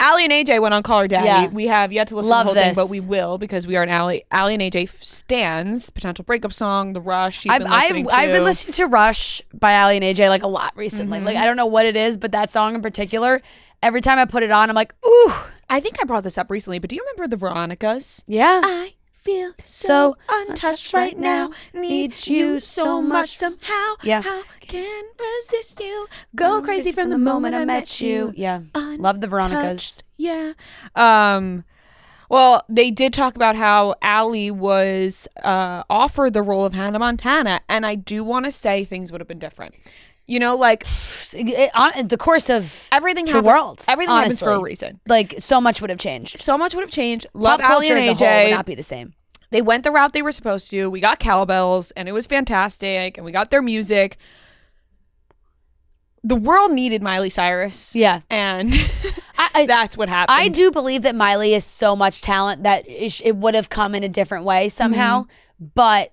Allie and AJ went on Call Her Daddy. Yeah. We have yet to listen Love to the whole this. thing, but we will because we are an Allie and AJ stans. Potential breakup song, The Rush. I've been listening to Rush by Allie and AJ like a lot recently. Like I don't know what it is, but that song in particular, every time I put it on, I'm like, ooh. I think I brought this up recently, but do you remember the Veronicas? Yeah. I feel so untouched right now. Need you so much somehow. Yeah. How can resist you? Go crazy from the moment I met you. Yeah. Love the Veronicas. Untouched. Yeah. Well, they did talk about how Allie was offered the role of Hannah Montana, and I do want to say things would have been different. You know, like On the course of everything the happens. world, Everything happens for a honestly. reason. Like so much would have changed. So much would have changed. Love Pop Allie culture and as a whole would AJ. not be the same. They went the route they were supposed to. We got cowbells, and it was fantastic, and we got their music. The world needed Miley Cyrus. Yeah. And I that's what happened. I do believe that Miley is so much talent that it would have come in a different way somehow, but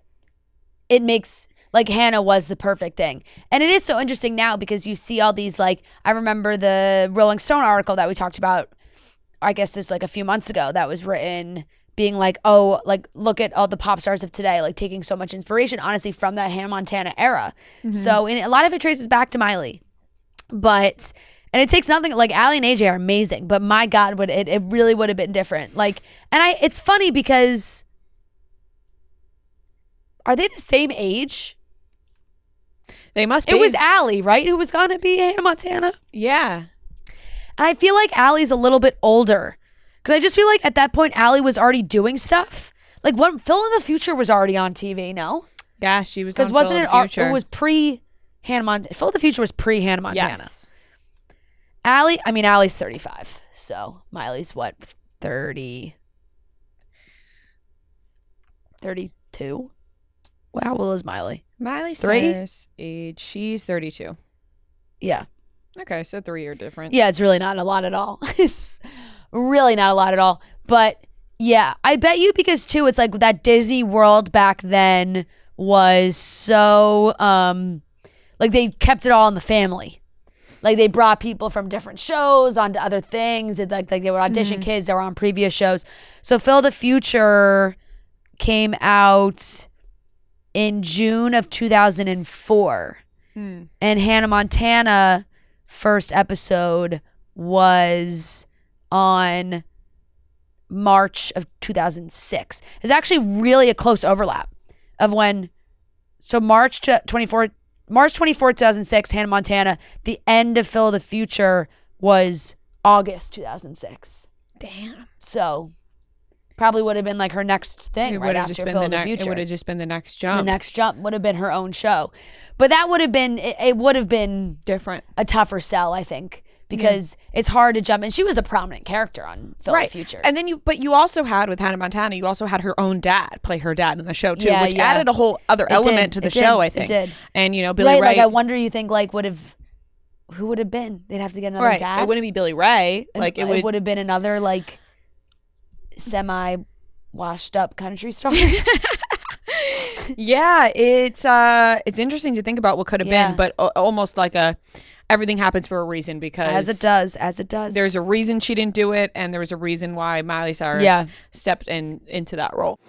it makes, like, Hannah was the perfect thing. And it is so interesting now because you see all these, like, I remember the Rolling Stone article that we talked about, I guess it's like a few months ago, that was written being like, oh, like, look at all the pop stars of today, like taking so much inspiration, honestly, from that Hannah Montana era. So a lot of it traces back to Miley. But, and it takes nothing, like Allie and AJ are amazing, but my God, it really would have been different. Like, and it's funny because are they the same age? They must be. It was Allie, right? Who was going to be Hannah Montana? Yeah. And I feel like Allie's a little bit older because I just feel like at that point, Allie was already doing stuff. Like when Phil in the Future was already on TV, no? Yeah, she was on Because Phil wasn't in it, the Future. it was pre-Hannah Montana. Phil in the Future was pre-Hannah Montana. Yes. Allie's 35. So Miley's what, 30? 32? Well, how old is Miley? Miley 3? Cyrus age, she's 32. Yeah. Okay, so 3-year difference. Yeah, it's really not a lot at all. It's really not a lot at all. But yeah, I bet you because too, it's like that Disney World back then was so, like they kept it all in the family. Like they brought people from different shows onto other things. It, like they would audition kids that were on previous shows. So Phil the Future came out in June of 2004. And Hannah Montana first episode was on March of 2006. It's actually really a close overlap of when, so March 24, 2006, Hannah Montana. The end of Phil the Future was August 2006. Damn. So probably would have been like her next thing right after Phil the Future. It would have just been the next jump. The next jump would have been her own show. But that would have been, it would have been different. a tougher sell, I think, because it's hard to jump. And she was a prominent character on Phil the Future. And then you also had with Hannah Montana, you also had her own dad play her dad in the show too, which added a whole other element to the show, I think. It did. And Billy Ray. Like I wonder, you think like who would have been? They'd have to get another dad. It wouldn't be Billy Ray. Like it would have been another like semi washed up country star. Yeah, it's interesting to think about what could have been, but almost like everything happens for a reason because as it does. There's a reason she didn't do it, and there was a reason why Miley Cyrus stepped into that role.